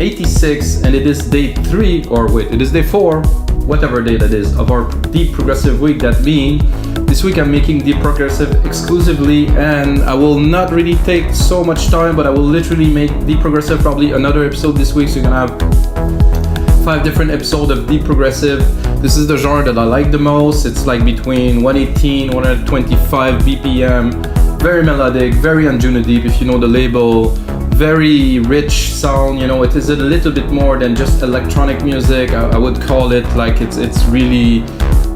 86, and it is day 3, or wait, it is day 4, whatever day that is, of our Deep Progressive week. That being, this week I'm making Deep Progressive exclusively, and I will not really take so much time, but I will literally make Deep Progressive probably another episode this week, so you're gonna have 5 different episodes of Deep Progressive. This is the genre that I like the most. It's like between 118, 125 BPM, very melodic, very Unison Deep, if you know the label, very rich sound, you know, it is a little bit more than just electronic music. I would call it like it's really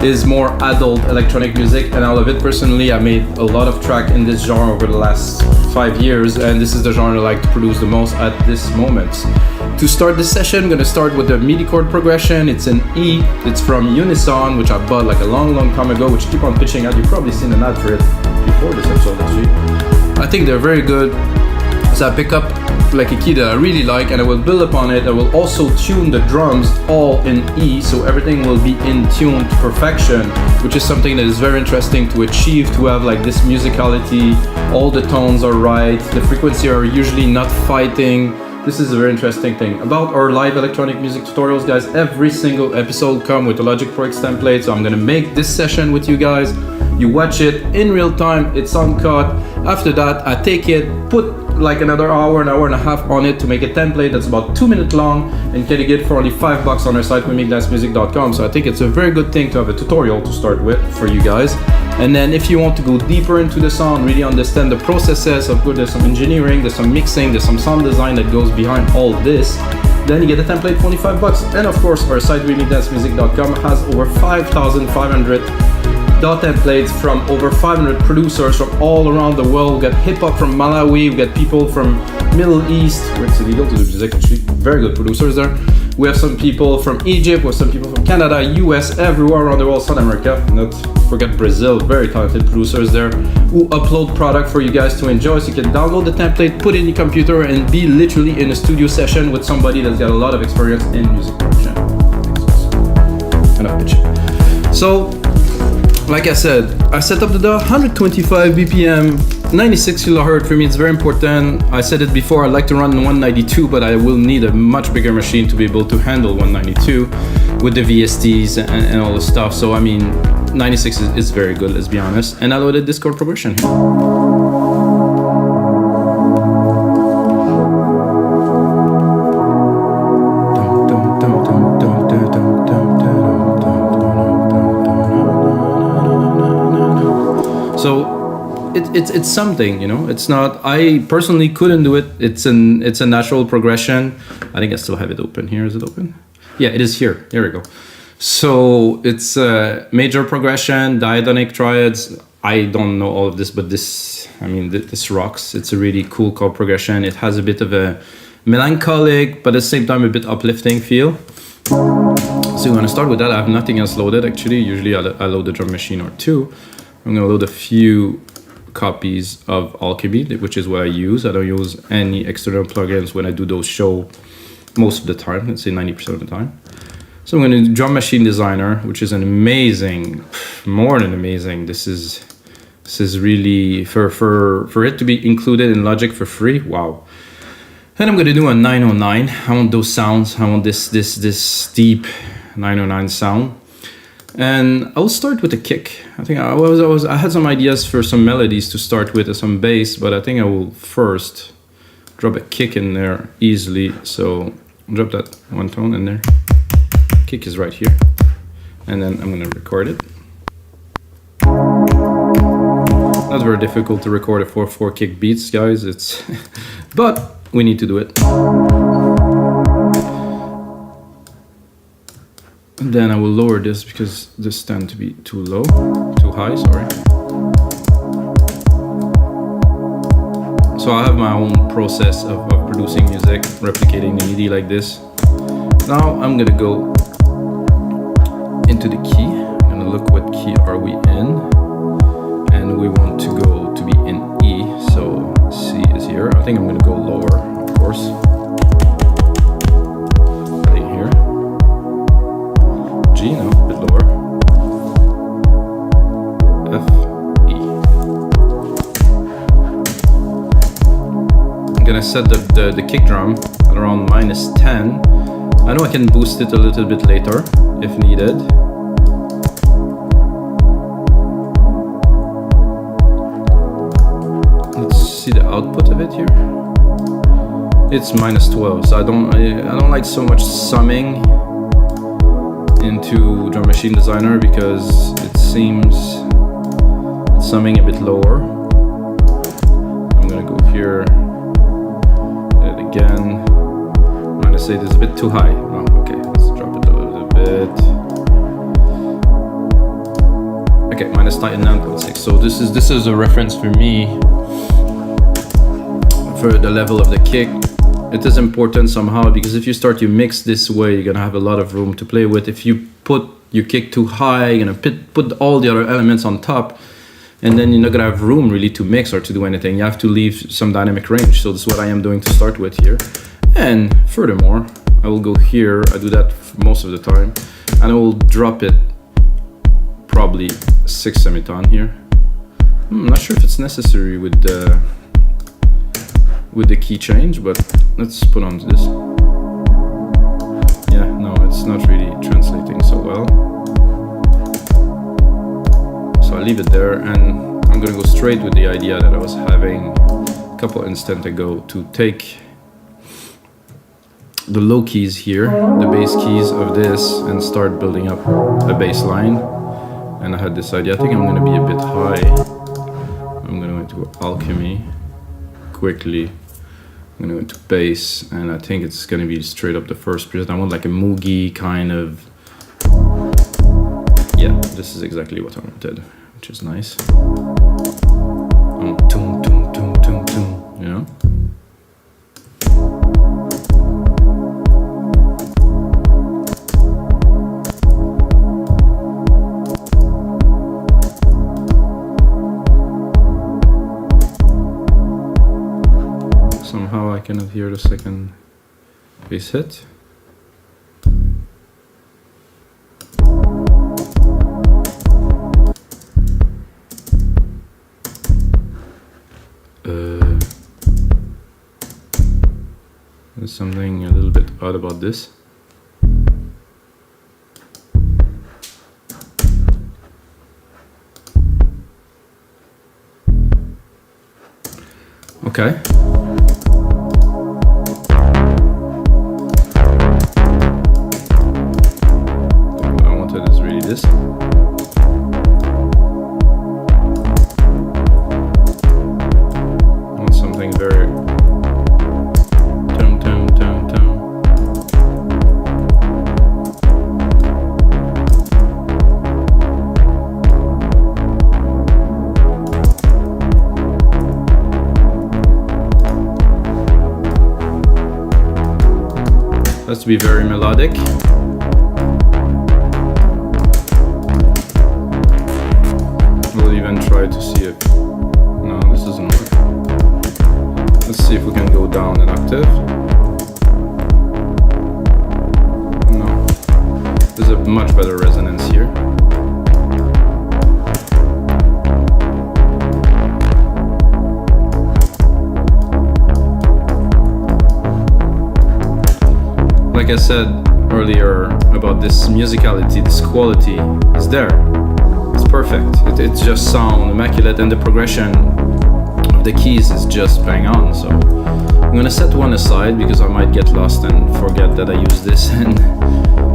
is more adult electronic music, and I love it personally. I made a lot of track in this genre over the last 5 years, and this is the genre I like to produce the most at this moment. To start this session, I'm gonna start with the MIDI chord progression. It's an E, it's from Unison, which I bought like a long time ago, which keep on pitching out. You've probably seen an ad for it before this episode actually. I think they're very good. So I pick up like a key that I really like, and I will build upon it. I will also tune the drums all in E, so everything will be in tune to perfection, which is something that is very interesting to achieve, to have like this musicality, all the tones are right, the frequency are usually not fighting. This is a very interesting thing. About our live electronic music tutorials, guys, every single episode come with a Logic Pro X template, so I'm gonna make this session with you guys. You watch it in real time, it's uncut. After that, I take it, put like another hour and a half on it to make a template that's about 2 minutes long, and get it for only $5 on our site, wemake-music.com. So I think it's a very good thing to have a tutorial to start with for you guys. And then if you want to go deeper into the sound, really understand the processes, of course there's some engineering, there's some mixing, there's some sound design that goes behind all this, then you get a template for only $5. And of course our site, wemake-music.com, has over 5,500 templates from over 500 producers from all around the world. We got hip hop from Malawi, we got people from Middle East, where it's illegal to do music actually, very good producers there. We have some people from Egypt, we have some people from Canada, US, everywhere around the world, South America, not forget Brazil, very talented producers there who upload product for you guys to enjoy, so you can download the template, put it in your computer, and be literally in a studio session with somebody that's got a lot of experience in music production. Enough pitching. So, like I said, I set up the DAW 125 BPM, 96 kHz. For me, it's very important. I said it before, I like to run 192, but I will need a much bigger machine to be able to handle 192 with the VSTs and all the stuff. So, I mean, 96 is very good, let's be honest. And I loaded this chord progression here. So it's something, you know. It's not, I personally couldn't do it. It's a natural progression. I think I still have it open here. Is it open? Yeah, it is here. Here we go. So it's a major progression, diatonic triads. I don't know all of this, but this, I mean, this rocks. It's a really cool chord progression. It has a bit of a melancholic, but at the same time a bit uplifting feel. So we're gonna start with that. I have nothing else loaded actually. Usually I load a drum machine or two. I'm gonna load a few copies of Alchemy, which is what I use. I don't use any external plugins when I do those shows most of the time, let's say 90% of the time. So I'm gonna do Drum Machine Designer, which is an amazing, more than amazing. This is really, for it to be included in Logic for free, wow. And I'm gonna do a 909. I want those sounds, I want this deep 909 sound. And I'll start with a kick. I think I had some ideas for some melodies to start with and some bass, but I think I will first drop a kick in there easily. So drop that one tone in there. Kick is right here. And then I'm gonna record it. Not very difficult to record a 4/4 kick beats, guys. It's but we need to do it. And then I will lower this because this tends to be too low, too high, sorry. So I have my own process of producing music, replicating the MIDI like this. Now I'm gonna go into the key. I'm gonna look what key are we in. And we want to go to be in E, so C is here. I think I'm gonna go lower, of course. G, no, a bit lower. F, E. I'm gonna set the kick drum. I around -10. I know I can boost it a little bit later if needed. Let's see the output of it here. It's -12, so I don't like so much summing into Drum Machine Designer because it seems summing a bit lower. I'm gonna go here, and again, -8 is a bit too high. Oh, okay, let's drop it a little bit. Okay, -9.6. So this is a reference for me for the level of the kick. It is important somehow because if you start your mix this way, you're gonna have a lot of room to play with. If you put your kick too high, you're gonna put all the other elements on top, and then you're not gonna have room really to mix or to do anything. You have to leave some dynamic range. So this is what I am doing to start with here. And furthermore, I will go here. I do that most of the time, and I will drop it probably 6 semitone here. I'm not sure if it's necessary with the key change, but let's put on this. Yeah, no, it's not really translating so well. So I leave it there, and I'm gonna go straight with the idea that I was having a couple instants ago to take the low keys here, the bass keys of this, and start building up a bass line. And I had this idea. I think I'm gonna be a bit high. I'm gonna go into alchemy quickly. I'm gonna go into bass, and I think it's gonna be straight up the first preset. I want like a moogie kind of. Yeah, this is exactly what I wanted, which is nice. Toom, toom, toom, toom, toom, you know? Somehow I cannot hear the second bass hit. There's something a little bit odd about this. Okay. This. I want something very tom tom tom tom. Has to be very melodic. Even try to see if no, this doesn't work. Let's see if we can go down an octave. No, there's a much better resonance here. Like I said earlier about this musicality, this quality is there. Perfect. It's just sound immaculate, and the progression of the keys is just bang on. So I'm gonna set one aside because I might get lost and forget that I use this and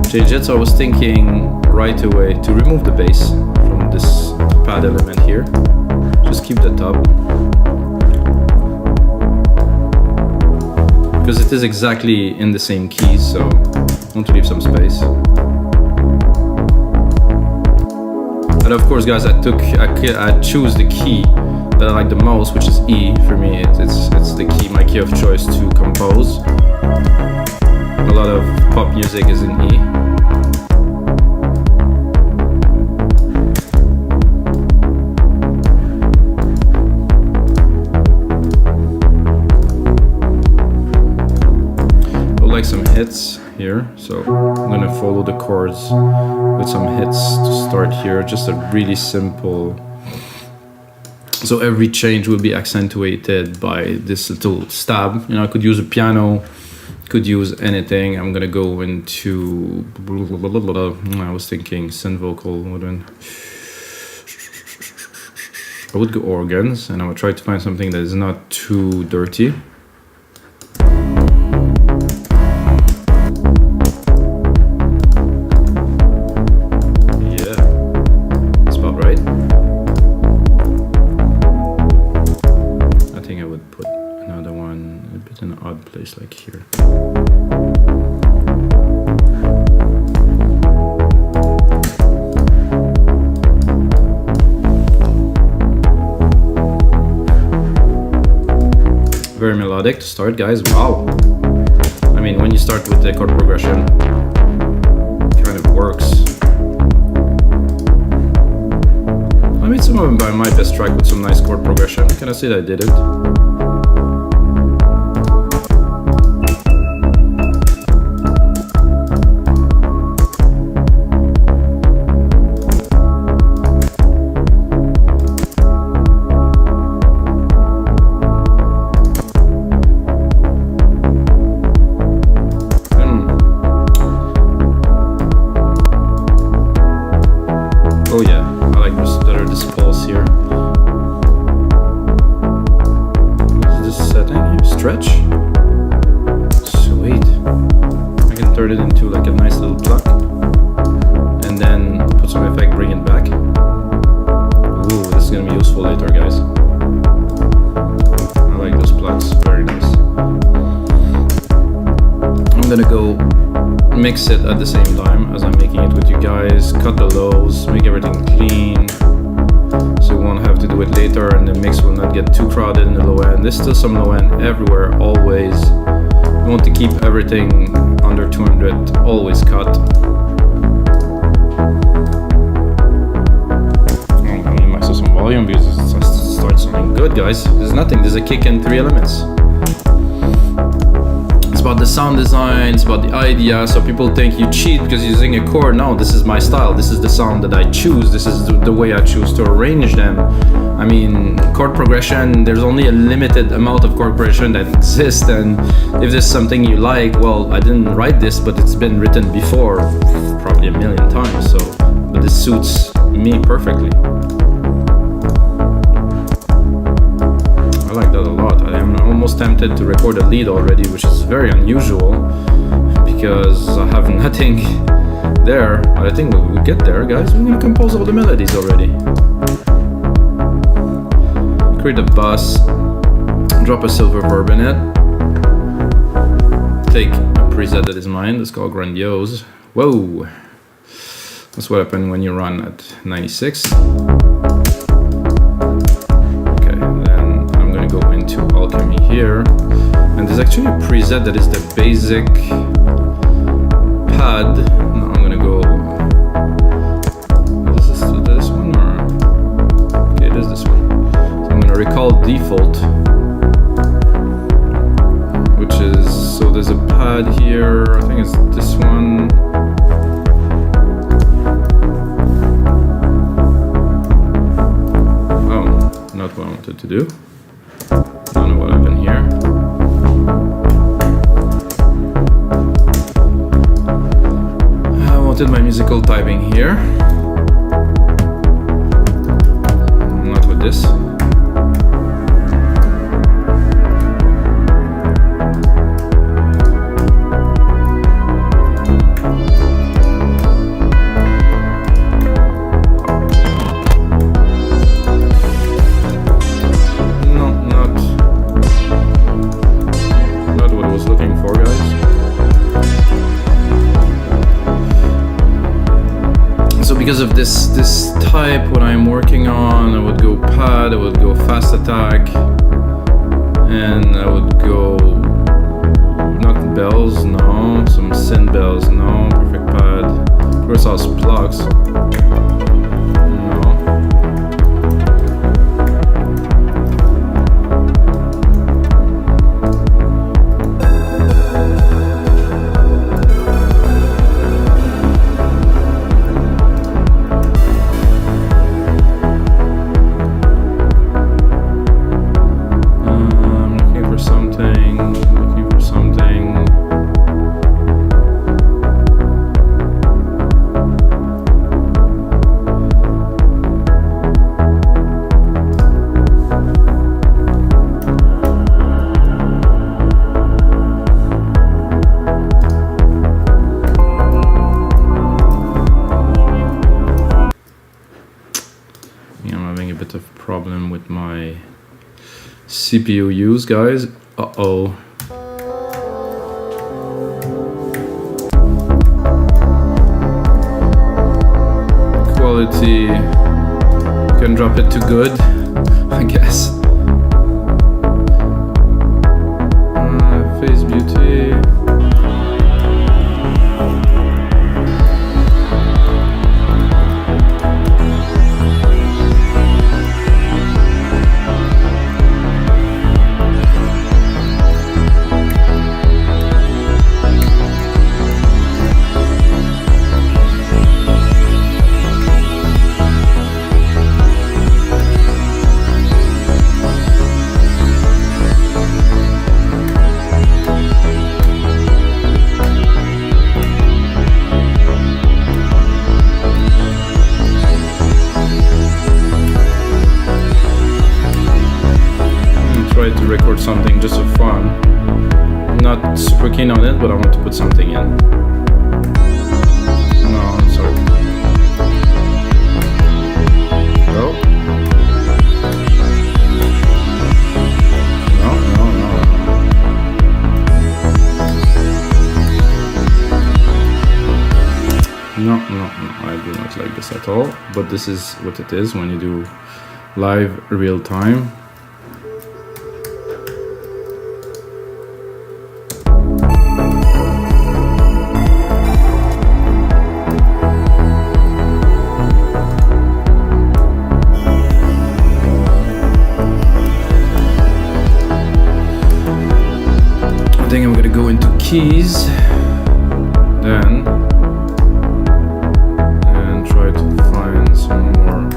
change it. So I was thinking right away to remove the bass from this pad element here. Just keep the top, because it is exactly in the same keys, so I want to leave some space. And of course, guys, I choose the key that I like the most, which is E. For me, it's the key, my key of choice to compose. A lot of pop music is in E. I like some hits here, so I'm gonna follow the chords with some hits to start here. Just a really simple, so every change will be accentuated by this little stab. You know, I could use a piano, could use anything. I'm gonna go into, I was thinking synth vocal, I would go organs, and I would try to find something that is not too dirty. Place like here. Very melodic to start, guys. Wow. I mean, when you start with the chord progression, it kind of works. I made some of my best track with some nice chord progression. Can I say that I did it? Oh yeah, I like this pulse here. What is this setting here? Stretch? Sweet. I can turn it into like a nice little pluck. And then put some effect, bring it back. Ooh, this is gonna be useful later, guys. I like those plucks, very nice. I'm gonna go mix it at the same time as I'm making it with you guys, cut the lows, make everything clean, so we won't have to do it later and the mix will not get too crowded in the low end. There's still some low end everywhere, always. We want to keep everything under 200, always cut. I'm gonna mix up some volume because it starts sounding good, guys. There's nothing, there's a kick and 3 elements. About the sound design, it's about the idea, so people think you cheat because you're using a chord. No, this is my style, this is the sound that I choose, this is the way I choose to arrange them. I mean, chord progression, there's only a limited amount of chord progression that exists, and if there's something you like, well, I didn't write this, but it's been written before, probably a million times, so, but this suits me perfectly. I like that a lot. I am almost tempted to record a lead already, which is very unusual because I have nothing there. But I think we'll get there, guys. We're gonna compose all the melodies already. Create a bus, drop a silver verb in it, take a preset that is mine. It's called Grandiose. Whoa! That's what happens when you run at 96. Here, and there's actually a preset that is the basic pad. No, I'm gonna go. Is this one or? Okay, it is this one. So I'm gonna recall default, which is, so there's a pad here. I think it's this one. Oh, not what I wanted to do. I don't know what happened here. I wanted my musical typing here. Not with this. Because of this type, what I'm working on, I would go pad, I would go fast attack, and I would go not bells, no, some synth bells, no, perfect pad, Versailles plugs, no. problem with my CPU use, guys. Uh-oh. Quality, can drop it to good, I guess. Phase beauty. To record something just for fun. I'm not super keen on it, but I want to put something in. No, sorry. No. No. No, I do not like this at all. But this is what it is when you do live real time. I think I'm gonna go into keys then and try to find some more.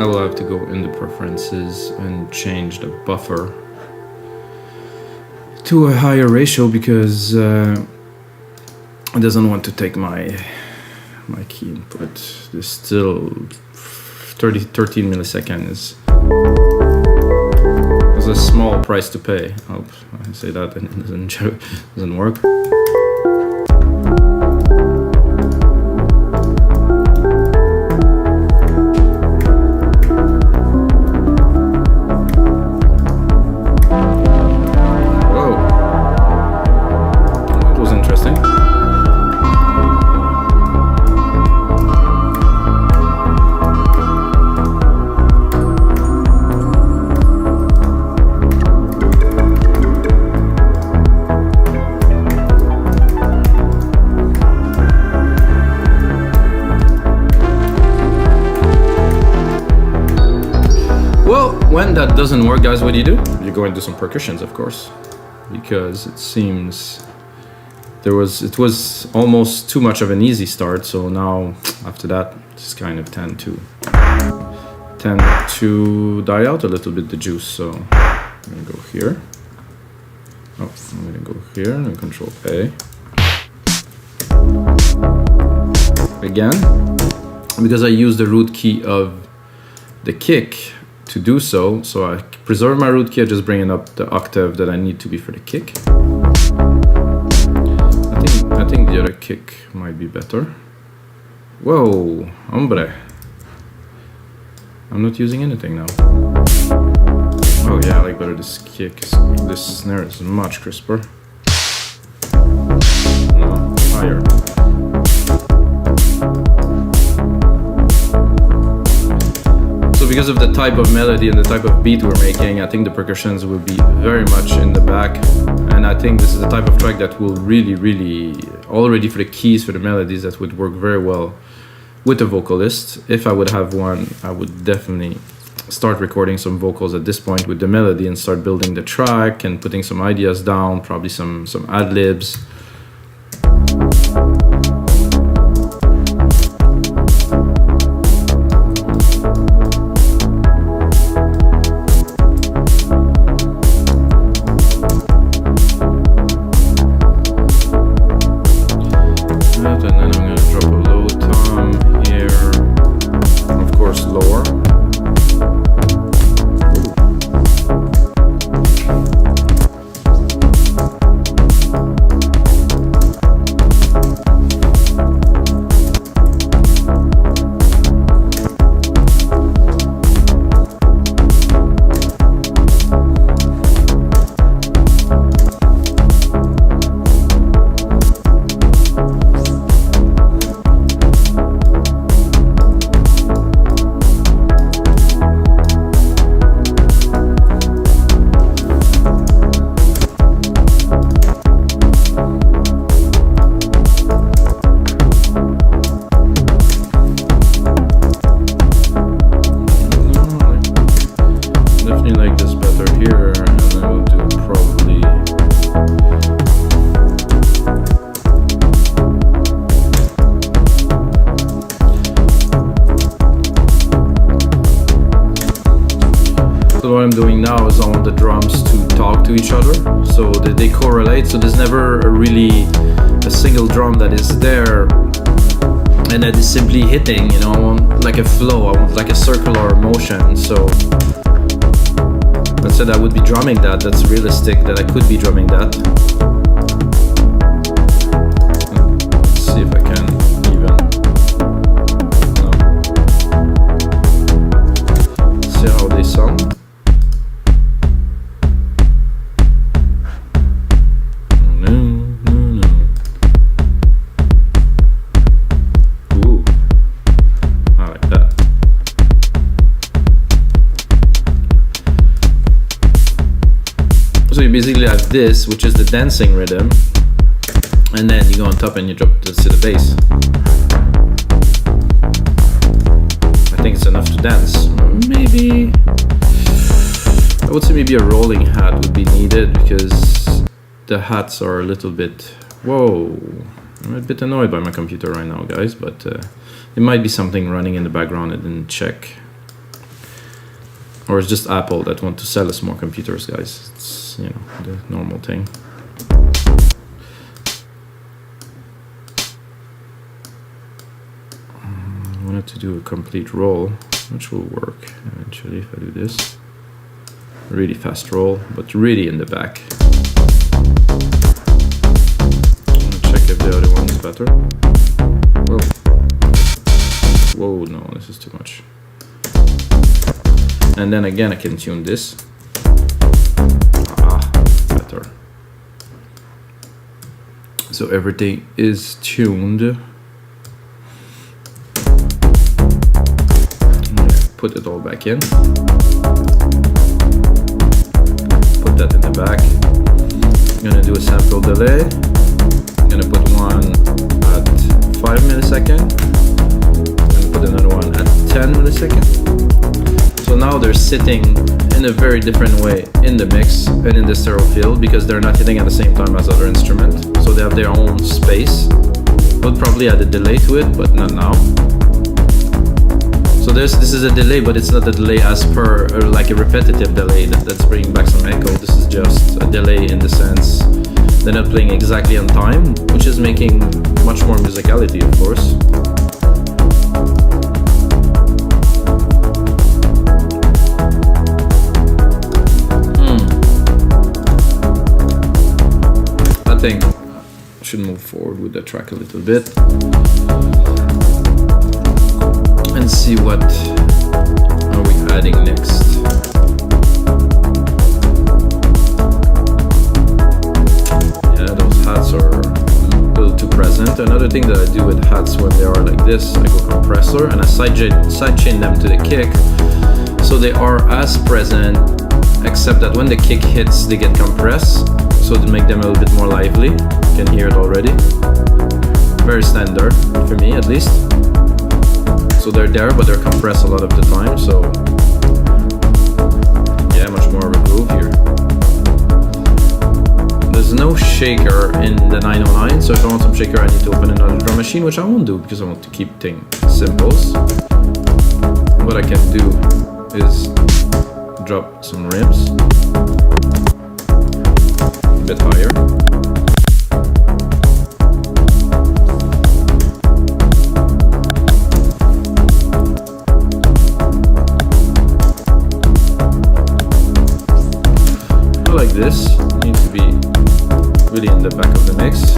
I will have to go in the preferences and change the buffer to a higher ratio because it doesn't want to take my key input. There's still 13 milliseconds is a small price to pay. I hope I say that and it doesn't work. When that doesn't work, guys, what do? You go and do some percussions, of course, because it seems it was almost too much of an easy start. So now after that, just kind of tend to die out a little bit, the juice. So I'm gonna go here. Oh, I'm gonna go here and Control A again, because I use the root key of the kick to do so. So I preserve my root key, I just bring it up the octave that I need to be for the kick. I think the other kick might be better. Whoa, hombre. I'm not using anything now. Oh yeah, I like better this kick. This snare is much crisper. No, higher. because of the type of melody and the type of beat we're making, I think the percussions will be very much in the back. And I think this is the type of track that will really, already for the keys, for the melodies, that would work very well with a vocalist. If I would have one, I would definitely start recording some vocals at this point with the melody and start building the track and putting some ideas down, probably some ad-libs. So what I'm doing now is I want the drums to talk to each other, so that they correlate. So there's never a single drum that is there and that is simply hitting, you know. I want like a flow, I want like a circular motion. So let's say I would be drumming that, that's realistic that I could be drumming that. Let's see if I can even, no. See how they sound. So you basically have this, which is the dancing rhythm, and then you go on top and you drop to the bass. I think it's enough to dance. Maybe I would say maybe a rolling hat would be needed, because the hats are a little bit, whoa, I'm a bit annoyed by my computer right now, guys, but it might be something running in the background I didn't check. Or it's just Apple that want to sell us more computers, guys. It's, you know, the normal thing. I wanted to do a complete roll, which will work eventually if I do this. Really fast roll, but really in the back. I'm gonna check if the other one is better. Whoa. Whoa, no, this is too much. And then again I can tune this. Better. So everything is tuned. Put it all back in. Put that in the back. I'm gonna do a sample delay. I'm gonna put one at 5 milliseconds. I'm gonna put another one at 10 milliseconds. So now they're sitting in a very different way in the mix and in the stereo field, because they're not hitting at the same time as other instruments. So they have their own space. We'll probably add a delay to it, but not now. So this is a delay, but it's not a delay as per, or like a repetitive delay that's bringing back some echo. This is just a delay in the sense they're not playing exactly on time, which is making much more musicality, of course. I think I should move forward with the track a little bit and see what are we adding next. Yeah, those hats are a little too present. Another thing that I do with hats when they are like this, I go compressor, and I sidechain them to the kick, so they are as present, except that when the kick hits, they get compressed, so to make them a little bit more lively. You can hear it already. Very standard, for me at least. So they're there, but they're compressed a lot of the time, so yeah, much more of a groove here. There's no shaker in the 909, so if I want some shaker, I need to open another drum machine, which I won't do because I want to keep things simple. What I can do is drop some rims a bit higher. Like this, need to be really in the back of the mix.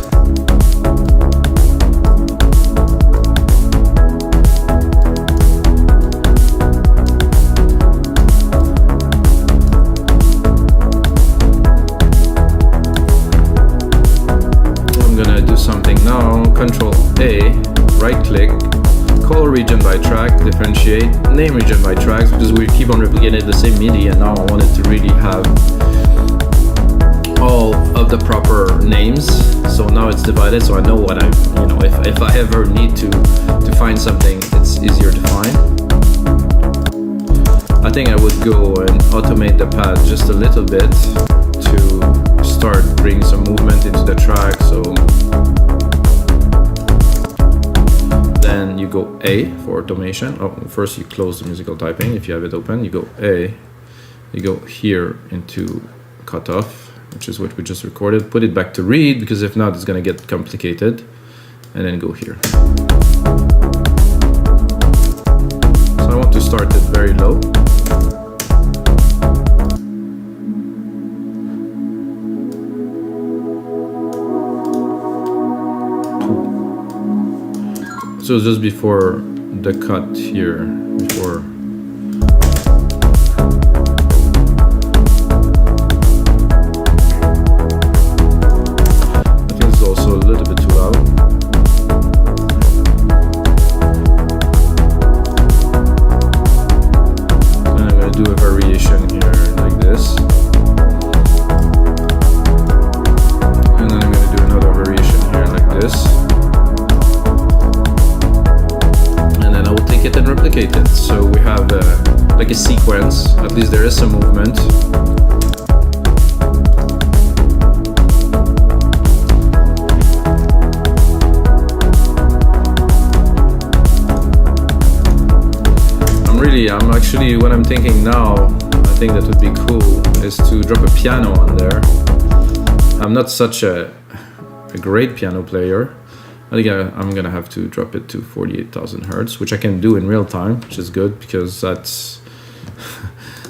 I'm gonna do something now. Control A, right click, color region by track, differentiate, name region by tracks, because we keep on replicating the same MIDI, and now I wanted to really have all of the proper names, so now it's divided, so I know what if I ever need to find something, it's easier to find. I think I would go and automate the pad just a little bit to start bringing some movement into the track. So then you go A for automation. Oh, first you close the musical typing if you have it open. You go A, you go here into cutoff, which is what we just recorded. Put it back to read, because if not, it's gonna get complicated. And then go here. So I want to start it very low. So just before the cut here, before. Also a little bit too loud. And I'm going to do a variation here like this. And then I'm going to do another variation here like this. And then I will take it and replicate it. So we have like a sequence, at least there is some movement. I'm actually, what I'm thinking now, I think that would be cool, is to drop a piano on there. I'm not such a great piano player. I think I'm gonna have to drop it to 48,000 hertz, which I can do in real time, which is good, because that's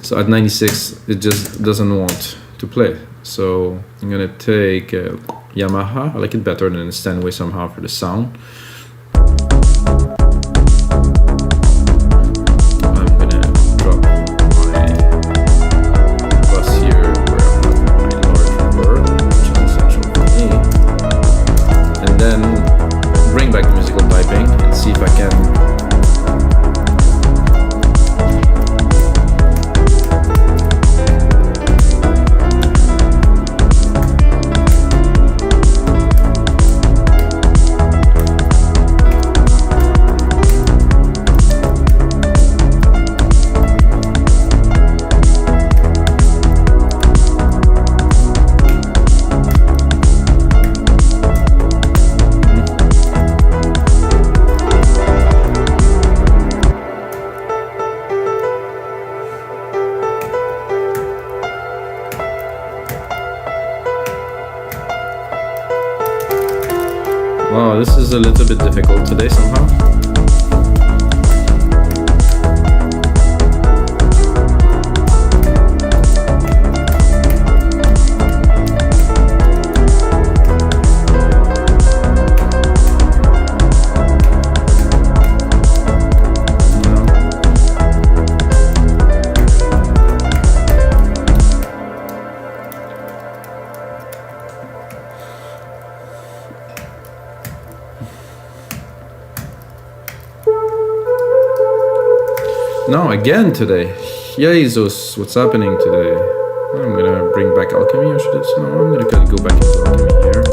so at 96 it just doesn't want to play. So I'm gonna take Yamaha. I like it better than a Steinway somehow for the sound. Wow, this is a little bit difficult today somehow. No, again today. Jesus, what's happening today? I'm gonna bring back alchemy, or should I? No, I'm gonna go back into alchemy here.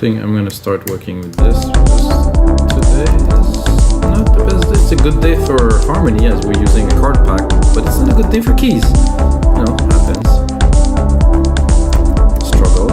I'm gonna start working with this because today is not the best day. It's a good day for harmony as we're using a chord pack, but it's not a good day for keys. You know, happens. Struggle.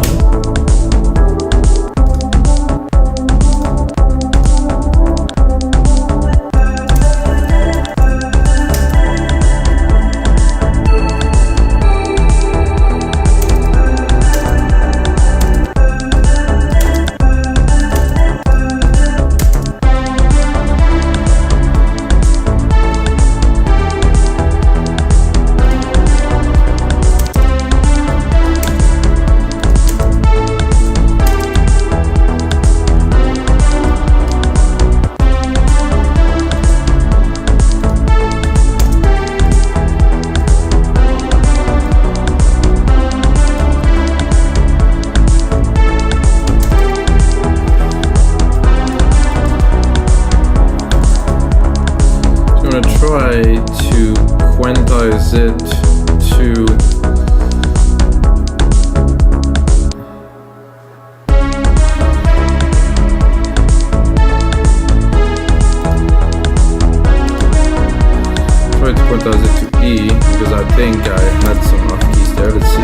Try to quantize it to E because I think I had some off keys there. Let's see.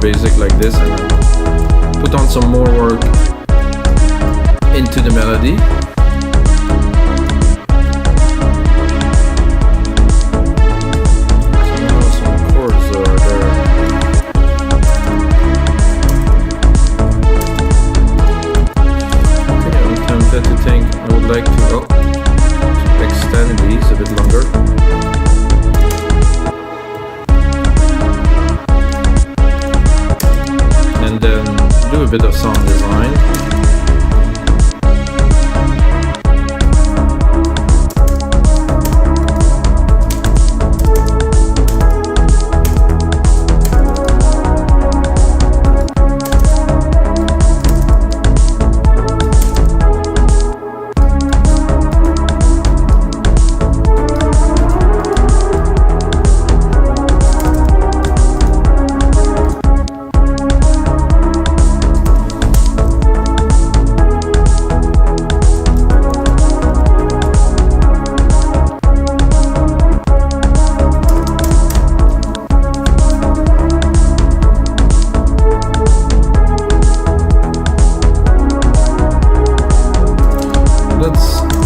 Basic like this and then put on some more work into the melody. Some chords are there. bit of sound design.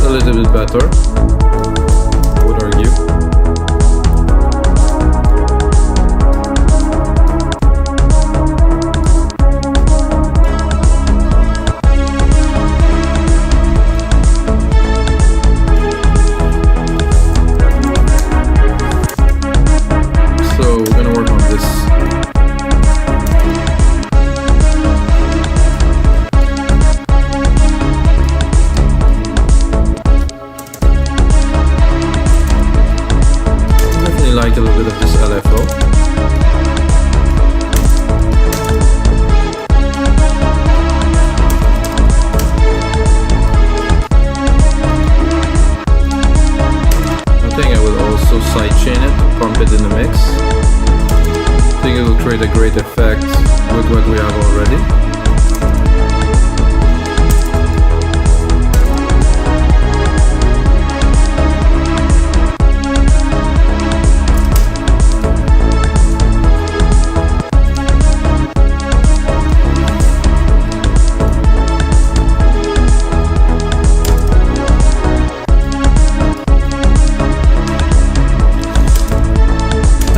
A little bit better, I would argue. So we're gonna work on this. Like a little bit of this LFO. I think I will also sidechain it, pump it in the mix. I think it will create a great effect with what we have already.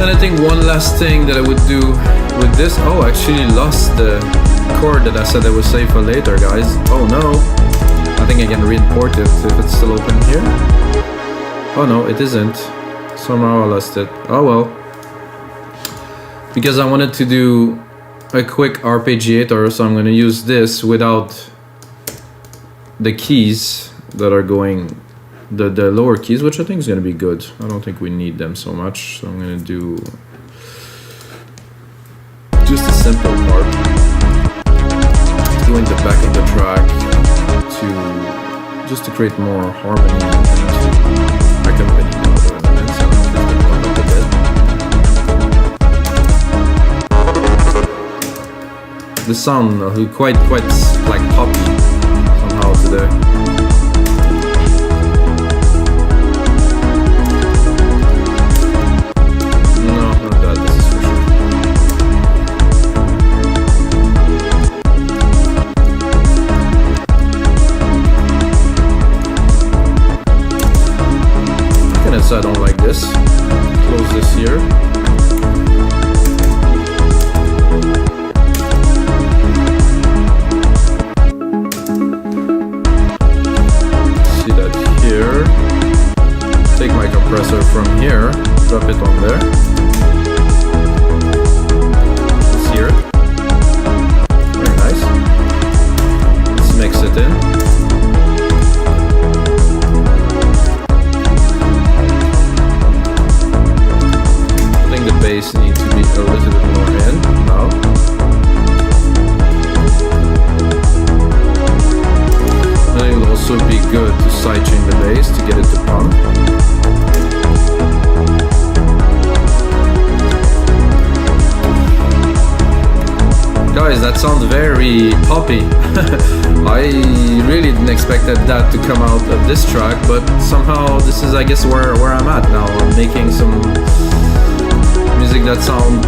And I think one last thing that I would do with this, oh, I actually lost the chord that I said I would save for later, guys. Oh no, I think I can re-import it if it's still open here. Oh no, it isn't. Somehow I lost it. Oh well. Because I wanted to do a quick arpeggiator, so I'm going to use this without the keys that are going, the lower keys, which I think is going to be good. I don't think we need them so much, so I'm going to do just a simple part, doing the back of the track just to create more harmony and accompany other elements. And I'm just going to pump up a bit. The sound quite like poppy somehow today. I don't like this. Close this here. See that here. Take my compressor from here, drop it on there. Let's hear it. Very nice. Let's mix it in. Bass needs to be a little bit more in now. And it will also be good to sidechain the bass to get it to pump. Guys, that sounds very poppy. I really didn't expect that to come out of this track, but somehow this is, I guess, where I'm at now. I'm making some music that sound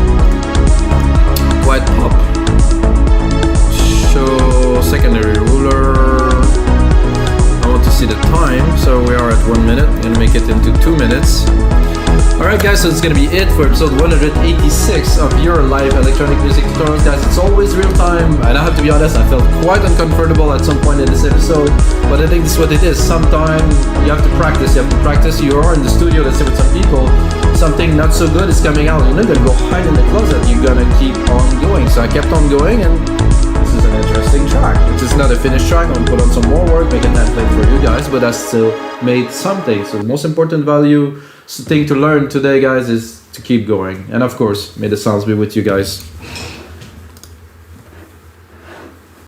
quite pop. Show secondary ruler. I want to see the time, so we are at 1 minute. I'm gonna make it into 2 minutes. Alright guys, so it's gonna be it for episode 186 of your live electronic music tutorials. Guys, it's always real time, and I have to be honest, I felt quite uncomfortable at some point in this episode, but I think this is what it is. Sometimes you have to practice, you are in the studio, let's say with some people, something not so good is coming out, you're not gonna go hide in the closet, you're gonna keep on going. So I kept on going, and this is an interesting starting track. It is not a finished track. I'm gonna put on some more work, make a template for you guys, but I still made something. So the most important thing to learn today, guys, is to keep going. And of course, may the sounds be with you guys.